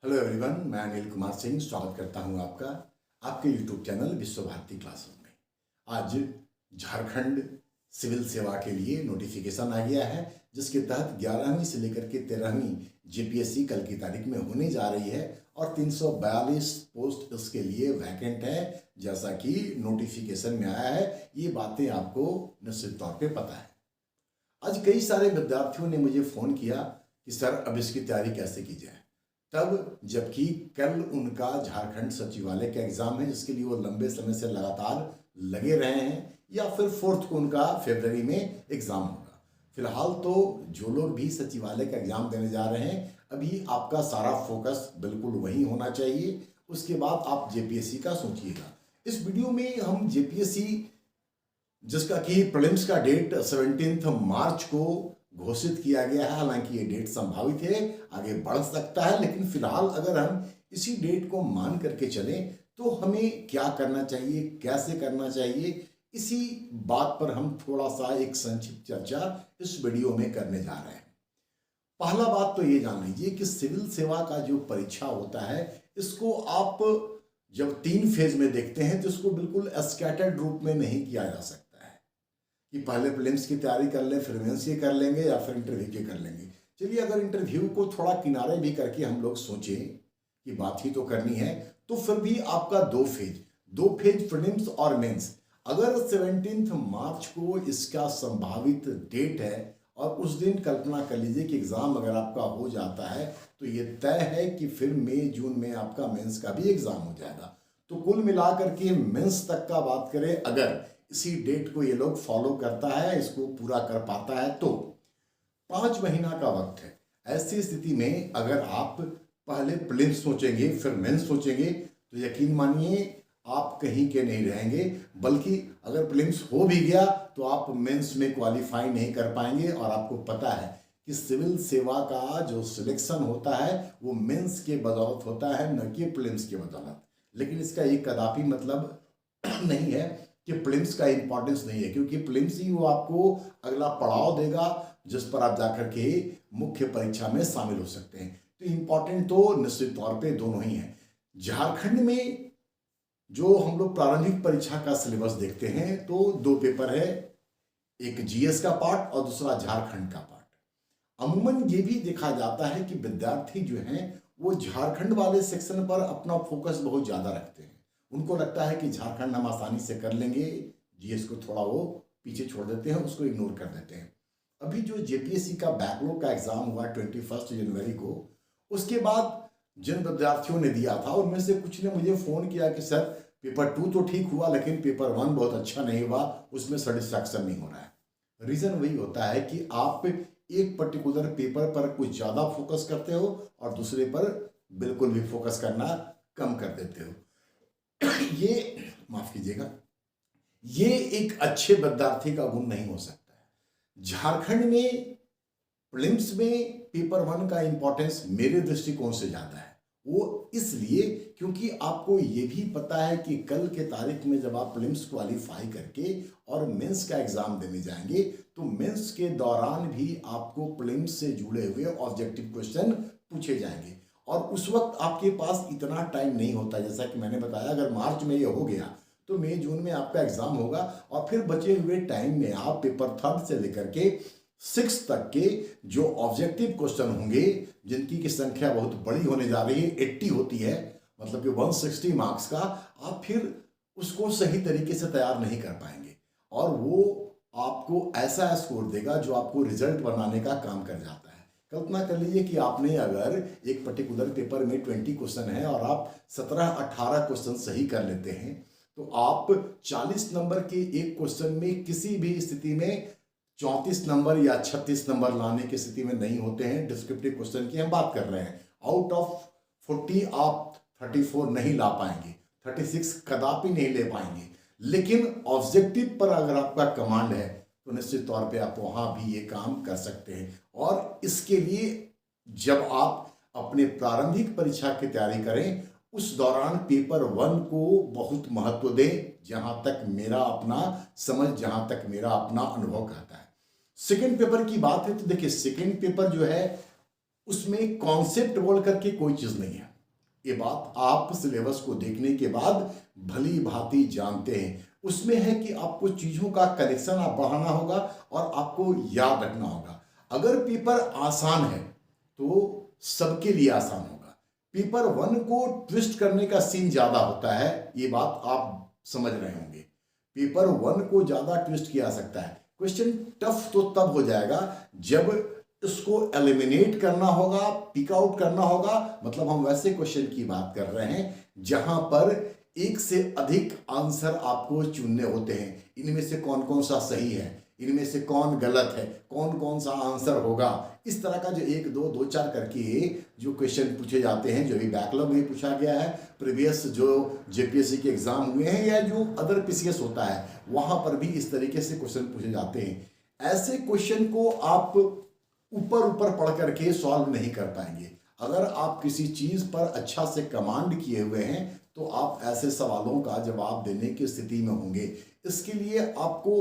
Hello everyone, मैं अनिल कुमार सिंह स्वागत करता हूं आपका आपके यूट्यूब चैनल विश्व भारती क्लासेस में। आज झारखंड सिविल सेवा के लिए नोटिफिकेशन आ गया है, जिसके तहत 11वीं से लेकर के 13वीं जेपीएससी कल की तारीख में होने जा रही है और 342 पोस्ट इसके लिए वैकेंट है। जैसा कि नोटिफिकेशन में आया है, ये बातें आपको निश्चित तौर पे पता है। आज कई सारे विद्यार्थियों ने मुझे फ़ोन किया कि सर अब इसकी तैयारी कैसे की जाए, तब जबकि कल उनका झारखंड सचिवालय का एग्ज़ाम है, जिसके लिए वो लंबे समय से लगातार लगे रहे हैं, या फिर 4 को उनका फरवरी में एग्ज़ाम होगा। फिलहाल तो जो लोग भी सचिवालय का एग्ज़ाम देने जा रहे हैं, अभी आपका सारा फोकस बिल्कुल वही होना चाहिए। उसके बाद आप जेपीएससी का सोचिएगा। इस वीडियो में हम जेपीएससी, जिसका कि प्रीलिम्स का डेट 17 मार्च को घोषित किया गया है, हालांकि ये डेट संभावित है, आगे बढ़ सकता है, लेकिन फिलहाल अगर हम इसी डेट को मान करके चलें तो हमें क्या करना चाहिए, कैसे करना चाहिए, इसी बात पर हम थोड़ा सा एक संक्षिप्त चर्चा इस वीडियो में करने जा रहे हैं। पहला बात तो ये जान लीजिए कि सिविल सेवा का जो परीक्षा होता है, इसको आप जब 3 फेज में देखते हैं तो इसको बिल्कुल स्कैटर्ड रूप में नहीं किया जा सकता कि पहले प्रीलिम्स की तैयारी कर लें, फिर मेंस की कर लेंगे, या फिर इंटरव्यू की कर लेंगे। चलिए, अगर इंटरव्यू को थोड़ा किनारे भी करके हम लोग सोचें कि बात ही तो करनी है, तो फिर भी आपका 2 फेज प्रीलिम्स और मेंस, अगर 17 मार्च को इसका संभावित डेट है और उस दिन कल्पना कर लीजिए कि एग्ज़ाम अगर आपका हो जाता है, तो ये तय है कि फिर मई जून में आपका मेंस का भी एग्ज़ाम हो जाएगा। तो कुल मिलाकर के मेंस तक का बात करें, अगर इसी डेट को ये लोग फॉलो करता है, इसको पूरा कर पाता है, तो 5 महीना का वक्त है। ऐसी स्थिति में अगर आप पहले प्रीलिम्स सोचेंगे फिर मेंस सोचेंगे, तो यकीन मानिए आप कहीं के नहीं रहेंगे, बल्कि अगर प्रीलिम्स हो भी गया तो आप मेंस में क्वालिफाई नहीं कर पाएंगे। और आपको पता है कि सिविल सेवा का जो सिलेक्शन होता है वो मेंस के बदौलत होता है, न कि प्रीलिम्स के बदौलत। लेकिन इसका ये कदापि मतलब नहीं है कि प्रीलिम्स का इंपॉर्टेंस नहीं है, क्योंकि प्रीलिम्स ही वो आपको अगला पड़ाव देगा जिस पर आप जाकर के मुख्य परीक्षा में शामिल हो सकते हैं। तो इंपॉर्टेंट तो निश्चित तौर पे दोनों ही हैं। झारखंड में जो हम लोग प्रारंभिक परीक्षा का सिलेबस देखते हैं तो 2 पेपर है, एक जीएस का पार्ट और दूसरा झारखंड का पार्ट। अमूमन ये भी देखा जाता है कि विद्यार्थी जो हैं वो झारखंड वाले सेक्शन पर अपना फोकस बहुत ज़्यादा रखते हैं। उनको लगता है कि झारखंड हम आसानी से कर लेंगे, जीएस को थोड़ा वो पीछे छोड़ देते हैं, उसको इग्नोर कर देते हैं। अभी जो जेपीएससी का बैकलॉग का एग्ज़ाम हुआ 21 जनवरी को, उसके बाद जिन विद्यार्थियों ने दिया था उनमें से कुछ ने मुझे फ़ोन किया कि सर पेपर 2 तो ठीक हुआ, लेकिन पेपर 1 बहुत अच्छा नहीं हुआ, उसमें सेटिस्फैक्शन नहीं हो रहा है। रीज़न वही होता है कि आप एक पर्टिकुलर पेपर पर कुछ ज़्यादा फोकस करते हो और दूसरे पर बिल्कुल भी फोकस करना कम कर देते हो। ये माफ कीजिएगा, ये एक अच्छे विद्यार्थी का गुण नहीं हो सकता है। झारखंड में प्रीलिम्स में पेपर 1 का इंपॉर्टेंस मेरे दृष्टिकोण से ज़्यादा है। वो इसलिए क्योंकि आपको ये भी पता है कि कल के तारीख में जब आप प्रीलिम्स क्वालिफाई करके और मेंस का एग्ज़ाम देने जाएंगे, तो मेंस के दौरान भी आपको प्रीलिम्स से जुड़े हुए ऑब्जेक्टिव क्वेश्चन पूछे जाएंगे। और उस वक्त आपके पास इतना टाइम नहीं होता। जैसा कि मैंने बताया, अगर मार्च में ये हो गया तो मई जून में आपका एग्ज़ाम होगा, और फिर बचे हुए टाइम में आप पेपर 3 से लेकर के 6 तक के जो ऑब्जेक्टिव क्वेश्चन होंगे, जिनकी की संख्या बहुत बड़ी होने जा रही है, 80 होती है, मतलब कि 160 मार्क्स का, आप फिर उसको सही तरीके से तैयार नहीं कर पाएंगे, और वो आपको ऐसा स्कोर देगा जो आपको रिजल्ट बनाने का काम कर जाता है। कल्पना कर लीजिए कि आपने अगर एक पर्टिकुलर पेपर में 20 क्वेश्चन है और आप 17-18 क्वेश्चन सही कर लेते हैं, तो आप 40 नंबर के एक क्वेश्चन में किसी भी स्थिति में 34 नंबर या 36 नंबर लाने की स्थिति में नहीं होते हैं। डिस्क्रिप्टिव क्वेश्चन की हम बात कर रहे हैं। आउट ऑफ 40 आप 34 नहीं ला पाएंगे, 36 कदापि नहीं ले पाएंगे। लेकिन ऑब्जेक्टिव पर अगर आपका कमांड है तो निश्चित तौर पे आप वहां भी ये काम कर सकते हैं। और इसके लिए जब आप अपने प्रारंभिक परीक्षा की तैयारी करें, उस दौरान पेपर 1 को बहुत महत्व दें, जहां तक मेरा अपना समझ, जहां तक मेरा अपना अनुभव कहता है। सेकंड पेपर की बात है तो देखिए, सेकंड पेपर जो है उसमें कॉन्सेप्ट बोल करके कोई चीज नहीं है। ये बात आप सिलेबस को देखने के बाद भली भांति जानते हैं। उसमें है कि आपको चीजों का कलेक्शन आप बढ़ाना होगा और आपको याद रखना होगा। अगर पेपर आसान है तो सबके लिए आसान होगा। पेपर 1 को ट्विस्ट करने का सीन ज्यादा होता है, ये बात आप समझ रहे होंगे। पेपर 1 को ज्यादा ट्विस्ट किया जा सकता है। क्वेश्चन टफ तो तब हो जाएगा जब इसको एलिमिनेट करना होगा, पिक आउट करना होगा। मतलब हम वैसे क्वेश्चन की बात कर रहे हैं जहां पर एक से अधिक आंसर आपको चुनने होते हैं। इनमें से कौन कौन सा सही है, इनमें से कौन गलत है, कौन कौन सा आंसर होगा। इस तरह का जो 1 2 2 4 करके जो क्वेश्चन पूछे जाते हैं, जो भी बैकलॉग में पूछा गया है, प्रीवियस जो जेपीएससी के एग्जाम हुए हैं या जो अदर पीसीएस होता है वहां पर भी इस तरीके से क्वेश्चन पूछे जाते हैं। ऐसे क्वेश्चन को आप ऊपर ऊपर पढ़ करके सॉल्व नहीं कर पाएंगे। अगर आप किसी चीज पर अच्छा से कमांड किए हुए हैं तो आप ऐसे सवालों का जवाब देने की स्थिति में होंगे। इसके लिए आपको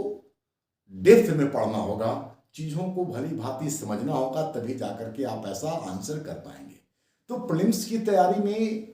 डेप्थ में पढ़ना होगा, चीजों को भली भांति समझना होगा, तभी जाकर के आप ऐसा आंसर कर पाएंगे। तो प्रीलिम्स की तैयारी में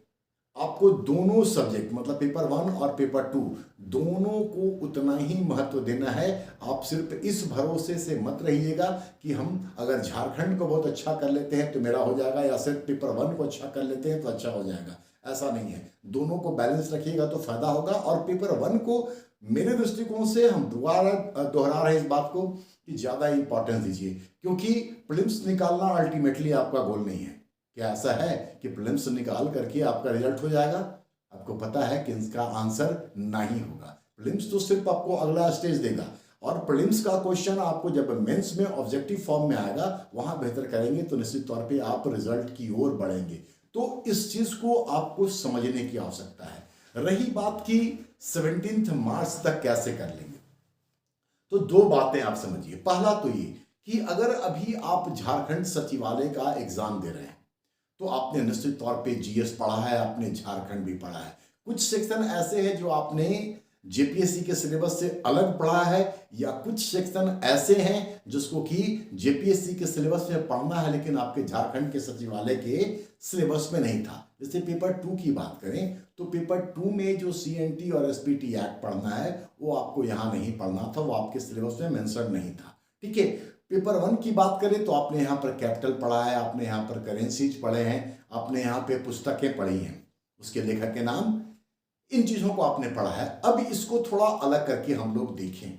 आपको दोनों सब्जेक्ट मतलब पेपर 1 और पेपर 2 दोनों को उतना ही महत्व देना है। आप सिर्फ इस भरोसे से मत रहिएगा कि हम अगर झारखंड को बहुत अच्छा कर लेते हैं तो मेरा हो जाएगा, या सिर्फ पेपर 1 को अच्छा कर लेते हैं तो अच्छा हो जाएगा। ऐसा नहीं है, दोनों को बैलेंस रखिएगा तो फायदा होगा। और पेपर 1 को मेरे दृष्टिकोण से हम दोबारा दोहरा रहे हैं इस बात को कि ज्यादा इंपॉर्टेंस दीजिए, क्योंकि प्रीलिम्स निकालना अल्टीमेटली आपका गोल नहीं है। क्या ऐसा है कि प्रीलिम्स निकाल करके आपका रिजल्ट हो जाएगा? आपको पता है कि इसका आंसर नहीं होगा। प्रीलिम्स तो सिर्फ आपको अगला स्टेज देगा, और प्रीलिम्स का क्वेश्चन आपको जब मेंस में ऑब्जेक्टिव फॉर्म में आएगा वहां बेहतर करेंगे तो निश्चित तौर पे आप रिजल्ट की ओर बढ़ेंगे। तो इस चीज को आपको समझने की आवश्यकता है। रही बात की 17 मार्च तक कैसे कर लेंगे, तो 2 बातें आप समझिए। पहला तो ये कि अगर अभी आप झारखंड सचिवालय का एग्जाम दे रहे हैं तो आपने निश्चित तौर पे जीएस पढ़ा है, आपने झारखंड भी पढ़ा है। कुछ सेक्शन ऐसे हैं जो आपने जेपीएससी के सिलेबस से अलग पढ़ा है, या कुछ सेक्शन ऐसे हैं जिसको कि जेपीएससी के सिलेबस में पढ़ना है लेकिन आपके झारखंड के सचिवालय के सिलेबस में नहीं था। जैसे पेपर 2 की बात करें तो पेपर 2 में जो सीएनटी और एसपीटी एक्ट पढ़ना है वो आपको यहाँ नहीं पढ़ना था, वो आपके सिलेबस में मेंशन नहीं था। ठीक है। पेपर 1 की बात करें तो आपने यहाँ पर कैपिटल पढ़ा है, आपने यहाँ पर करेंसीज पढ़े हैं, आपने यहाँ पे पुस्तकें पढ़ी हैं, उसके लेखक के नाम, इन चीजों को आपने पढ़ा है। अब इसको थोड़ा अलग करके हम लोग देखें,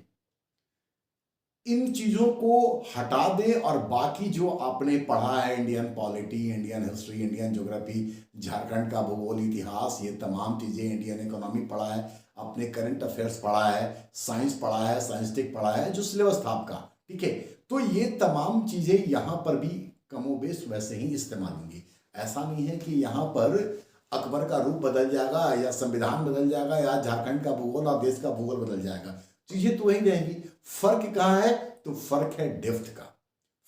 इन चीजों को हटा दें और बाकी जो आपने पढ़ा है, Indian polity, Indian history, Indian geography, Jharkhand का भूगोल, इतिहास, ये तमाम चीजें, इंडियन इकोनॉमी पढ़ा है, आपने करंट अफेयर्स पढ़ा है, साइंस पढ़ा है, साइंटिफिक पढ़ा है, जो सिलेबस था आपका। ठीक है। तो ये तमाम चीजें यहां पर भी कमोबेश वैसे ही इस्तेमाल होंगी। ऐसा नहीं है कि यहां पर अकबर का रूप बदल जाएगा या संविधान बदल जाएगा या झारखंड का भूगोल और देश का भूगोल बदल जाएगा। चीजें तो वही रहेंगी। फर्क कहाँ है? तो फर्क है डेप्थ का।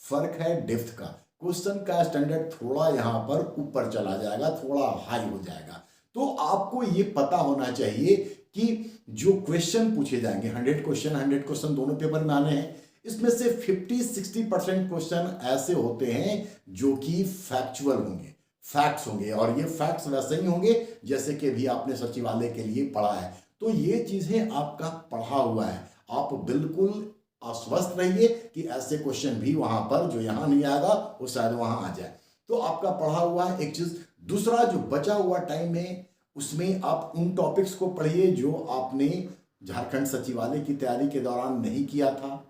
फर्क है डेप्थ का। क्वेश्चन का स्टैंडर्ड थोड़ा यहां पर ऊपर चला जाएगा, थोड़ा हाई हो जाएगा। तो आपको ये पता होना चाहिए कि जो क्वेश्चन पूछे जाएंगे, 100 क्वेश्चन दोनों पेपर में आने हैं, इसमें से 50-60% क्वेश्चन ऐसे होते हैं जो कि फैक्चुअल होंगे, फैक्ट्स होंगे, और ये फैक्ट्स वैसे ही होंगे जैसे कि भी आपने सचिवालय के लिए पढ़ा है। तो ये चीजें आपका पढ़ा हुआ है, आप बिल्कुल आश्वस्त रहिए कि ऐसे क्वेश्चन भी वहां पर जो यहां नहीं आएगा वो शायद वहां आ जाए। तो आपका पढ़ा हुआ है एक चीज। दूसरा, जो बचा हुआ टाइम है उसमें आप उन टॉपिक्स को पढ़िए जो आपने झारखंड सचिवालय की तैयारी के दौरान नहीं किया था,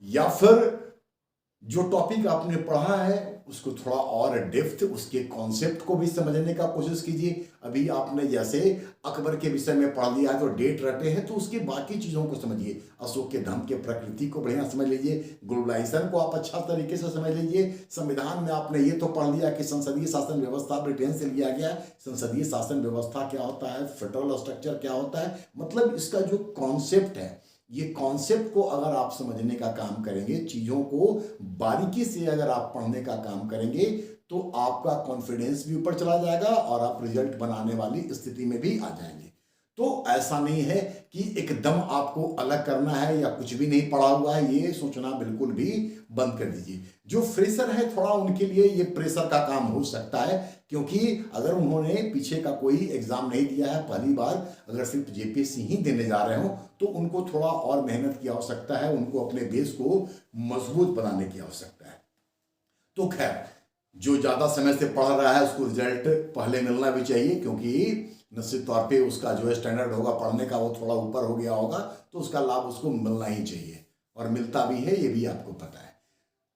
या फिर जो टॉपिक आपने पढ़ा है उसको थोड़ा और डेप्थ, उसके कॉन्सेप्ट को भी समझने का कोशिश कीजिए। अभी आपने जैसे अकबर के विषय में पढ़ लिया है तो डेट रटे हैं, तो उसकी बाकी चीजों को समझिए। अशोक के धर्म के प्रकृति को बढ़िया समझ लीजिए, ग्लोबलाइजेशन को आप अच्छा तरीके से समझ लीजिए। संविधान में आपने ये तो पढ़ लिया कि संसदीय शासन व्यवस्था ब्रिटेन से लिया गया। संसदीय शासन व्यवस्था क्या होता है, फेडरल स्ट्रक्चर क्या होता है, मतलब इसका जो कॉन्सेप्ट है, ये कॉन्सेप्ट को अगर आप समझने का काम करेंगे, चीजों को बारीकी से अगर आप पढ़ने का काम करेंगे तो आपका कॉन्फिडेंस भी ऊपर चला जाएगा और आप रिजल्ट बनाने वाली स्थिति में भी आ जाएंगे। तो ऐसा नहीं है कि एकदम आपको अलग करना है या कुछ भी नहीं पढ़ा हुआ है, ये सोचना बिल्कुल भी बंद कर दीजिए। जो फ्रेशर है थोड़ा उनके लिए ये प्रेशर का काम हो सकता है, क्योंकि अगर उन्होंने पीछे का कोई एग्जाम नहीं दिया है, पहली बार अगर सिर्फ जेपीएससी ही देने जा रहे हो, तो उनको थोड़ा और मेहनत की आवश्यकता है, उनको अपने बेस को मजबूत बनाने की आवश्यकता है। तो खैर, जो ज्यादा समय से पढ़ रहा है उसको रिजल्ट पहले मिलना भी चाहिए, क्योंकि निश्चित तौर पे उसका जो स्टैंडर्ड होगा पढ़ने का वो थोड़ा ऊपर हो गया होगा, तो उसका लाभ उसको मिलना ही चाहिए, और मिलता भी है, ये भी आपको पता है।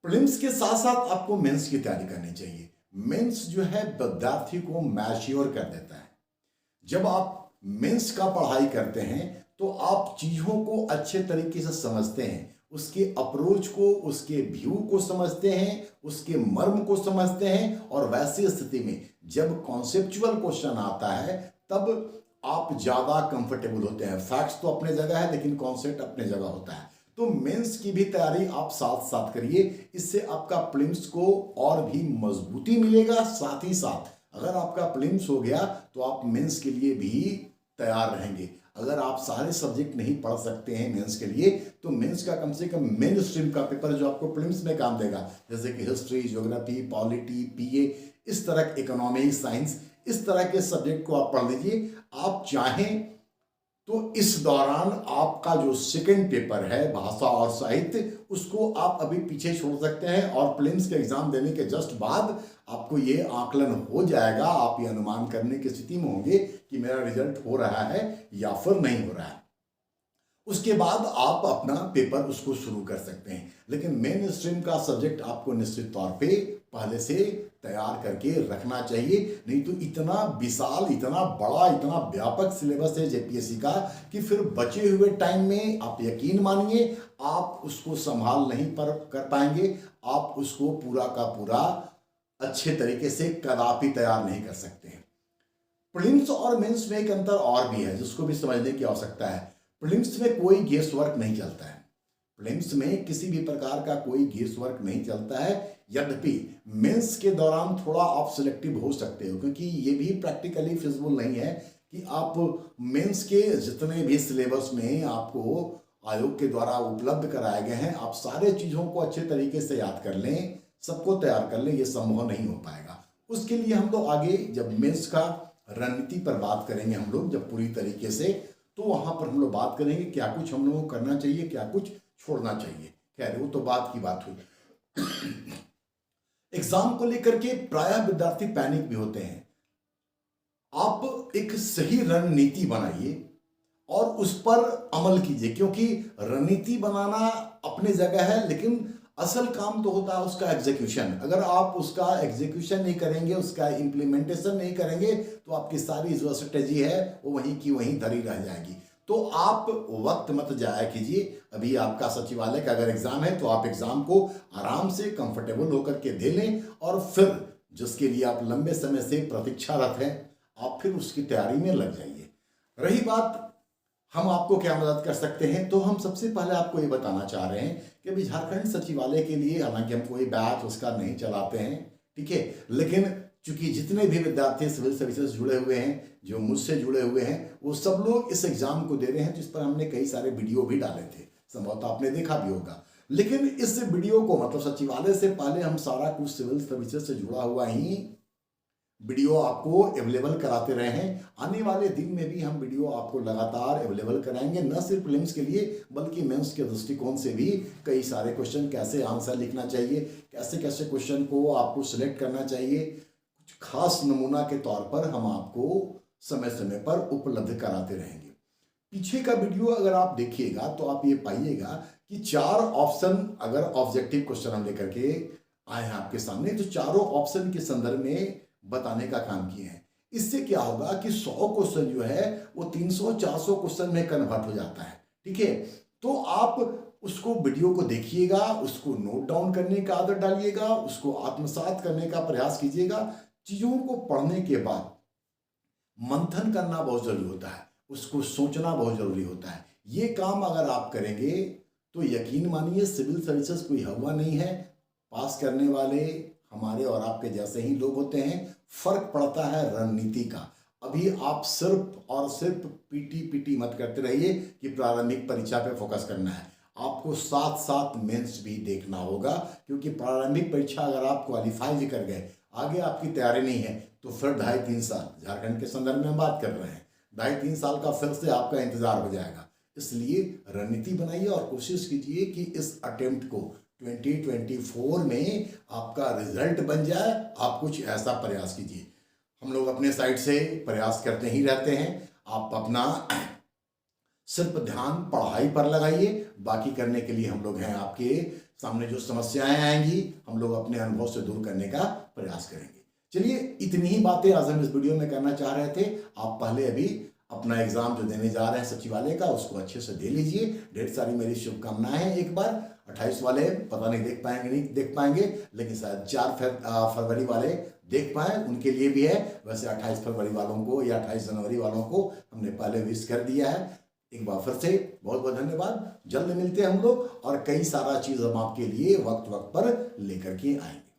प्रीलिम्स के साथ साथ आपको मेंस की तैयारी करनी चाहिए। मेंस जो है विद्यार्थी को मैच्योर कर देता है। जब आप मेंस का पढ़ाई करते हैं तो आप चीजों को अच्छे तरीके से समझते हैं, उसके अप्रोच को, उसके व्यू को समझते हैं, उसके मर्म को समझते हैं, और वैसी स्थिति में जब कॉन्सेप्चुअल क्वेश्चन आता है तब आप ज्यादा कंफर्टेबल होते हैं। फैक्ट्स तो अपने जगह है, लेकिन कॉन्सेप्ट अपने जगह होता है। तो मेंस की भी तैयारी आप साथ साथ करिए, इससे आपका प्रीलिम्स को और भी मजबूती मिलेगा। साथ ही साथ अगर आपका प्रीलिम्स हो गया तो आप मेंस के लिए भी तैयार रहेंगे। अगर आप सारे सब्जेक्ट नहीं पढ़ सकते हैं मेंस के लिए, तो मेंस का कम से कम मेन स्ट्रीम का पेपर जो आपको प्रीलिम्स में काम देगा, जैसे कि हिस्ट्री, ज्योग्राफी, पॉलिटी, पीए, इस तरह इकोनॉमिक, साइंस, इस तरह के सब्जेक्ट को आप पढ़ लीजिए। आप चाहें तो इस दौरान आपका जो सेकंड पेपर है भाषा और साहित्य, उसको आप अभी पीछे छोड़ सकते हैं, और प्रीलिम्स के एग्जाम देने के जस्ट बाद आपको ये आकलन हो जाएगा, आप ये अनुमान करने की स्थिति में होंगे कि मेरा रिजल्ट हो रहा है या फिर नहीं हो रहा है। उसके बाद आप अपना पेपर उसको शुरू कर सकते हैं। लेकिन मेन स्ट्रीम का सब्जेक्ट आपको निश्चित तौर पे पहले से तैयार करके रखना चाहिए, नहीं तो इतना विशाल, इतना बड़ा, इतना व्यापक सिलेबस है जेपीएससी का कि फिर बचे हुए टाइम में आप यकीन मानिए आप उसको संभाल नहीं कर पाएंगे, आप उसको पूरा का पूरा अच्छे तरीके से कदापि तैयार नहीं कर सकते हैं। प्रीलिम्स और मेंस में एक अंतर और भी है जिसको भी समझने की आवश्यकता है। प्रीलिम्स में कोई गेस वर्क नहीं चलता है, प्रीलिम्स में किसी भी प्रकार का कोई गेस वर्क नहीं चलता है। यद्यपि मेंस के दौरान थोड़ा आप सिलेक्टिव हो सकते हो, क्योंकि ये भी प्रैक्टिकली फिजिबल नहीं है कि आप मेंस के जितने भी सिलेबस में आपको आयोग के द्वारा उपलब्ध कराए गए हैं, आप सारे चीज़ों को अच्छे तरीके से याद कर लें, सबको तैयार कर लें, ये संभव नहीं हो पाएगा। उसके लिए हम लोग आगे जब मेंस का रणनीति पर बात करेंगे, हम लोग जब पूरी तरीके से, तो वहां पर हम लोग बात करेंगे क्या कुछ हम लोगों को करना चाहिए, क्या कुछ छोड़ना चाहिए। खैर वो तो बात की बात हुई। एग्जाम को लेकर के प्रायः विद्यार्थी पैनिक भी होते हैं। आप एक सही रणनीति बनाइए और उस पर अमल कीजिए, क्योंकि रणनीति बनाना अपनी जगह है, लेकिन असल काम तो होता है उसका एग्जीक्यूशन। अगर आप उसका एग्जीक्यूशन नहीं करेंगे, उसका इम्प्लीमेंटेशन नहीं करेंगे, तो आपकी सारी जो स्ट्रेटेजी है वो वहीं की वहीं धरी रह जाएगी। तो आप वक्त मत जाया कीजिए। अभी आपका सचिवालय का अगर एग्जाम है तो आप एग्जाम को आराम से कंफर्टेबल होकर के दे लें, और फिर जिसके लिए आप लंबे समय से प्रतीक्षारत हैं, आप फिर उसकी तैयारी में लग जाइए। रही बात हम आपको क्या मदद कर सकते हैं, तो हम सबसे पहले आपको ये बताना चाह रहे हैं कि अभी झारखंड सचिवालय के लिए, हालांकि हम कोई बैच उसका नहीं चलाते हैं, ठीक है, लेकिन चूंकि जितने भी विद्यार्थी सिविल सर्विसेज जुड़े हुए हैं, जो मुझसे जुड़े हुए हैं, वो सब लोग इस एग्जाम को दे रहे हैं, जिस पर हमने कई सारे वीडियो भी डाले थे, संभवतः आपने देखा भी होगा। लेकिन इस वीडियो को, मतलब सचिवालय से पहले हम सारा कुछ सिविल सर्विसेज से जुड़ा हुआ ही वीडियो आपको अवेलेबल कराते रहे हैं। आने वाले दिन में भी हम वीडियो आपको लगातार अवेलेबल कराएंगे, न सिर्फ प्रीलिम्स के लिए बल्कि मेंस के दृष्टिकोण से भी। कई सारे क्वेश्चन, कैसे आंसर लिखना चाहिए, कैसे कैसे क्वेश्चन को आपको सिलेक्ट करना चाहिए, कुछ खास नमूना के तौर पर हम आपको समय समय पर उपलब्ध कराते रहेंगे। पीछे का वीडियो अगर आप देखिएगा तो आप ये पाइएगा कि 4 ऑप्शन अगर ऑब्जेक्टिव क्वेश्चन हम लेकर के आए हैं आपके सामने, तो चारों ऑप्शन के संदर्भ में बताने का काम किए हैं। इससे क्या होगा कि 100 क्वेश्चन जो है वो 300-400 क्वेश्चन में कन्वर्ट हो जाता है, ठीक है। तो आप उसको वीडियो को देखिएगा, उसको नोट डाउन करने का आदत डालिएगा, उसको आत्मसात करने का प्रयास कीजिएगा। चीजों को पढ़ने के बाद मंथन करना बहुत जरूरी होता है, उसको सोचना बहुत जरूरी होता है। ये काम अगर आप करेंगे तो यकीन मानिए सिविल सर्विसेज कोई हवा नहीं है। पास करने वाले हमारे और आपके जैसे ही लोग होते हैं। फर्क पड़ता है रणनीति का। अभी आप सिर्फ और सिर्फ पीटी मत करते रहिए कि प्रारंभिक परीक्षा पे फोकस करना है। आपको साथ साथ मेंस भी देखना होगा, क्योंकि प्रारंभिक परीक्षा अगर आप क्वालिफाई भी कर गए, आगे आपकी तैयारी नहीं है, तो फिर 2.5-3 साल, झारखंड के संदर्भ में हम बात कर रहे हैं, 2.5-3 साल का फिर से आपका इंतजार हो जाएगा। इसलिए रणनीति बनाइए और कोशिश कीजिए कि इस अटेम्प्ट को 2024 में आपका रिजल्ट बन जाए। आप कुछ ऐसा प्रयास कीजिए। हम लोग अपने साइड से प्रयास करते ही रहते हैं। आप अपना सिर्फ ध्यान पढ़ाई पर लगाइए, बाकी करने के लिए हम लोग हैं आपके सामने। जो समस्याएं आएंगी हम लोग अपने अनुभव से दूर करने का प्रयास करेंगे। चलिए, इतनी ही बातें आज हम इस वीडियो में करना चाह रहे थे। आप पहले अभी अपना एग्जाम जो देने जा रहे हैं सचिवालय का, उसको अच्छे से दे लीजिए। ढेर सारी मेरी शुभकामनाएं हैं। एक बार 28 वाले पता नहीं देख पाएंगे, लेकिन शायद 4 फरवरी वाले देख पाए, उनके लिए भी है। वैसे 28 फरवरी वालों को या 28 जनवरी वालों को हमने पहले विश कर दिया है। एक बार फिर से बहुत बहुत धन्यवाद। जल्द मिलते हैं हम लोग, और कई सारा चीज़ हम आपके लिए वक्त वक्त पर लेकर के आएंगे।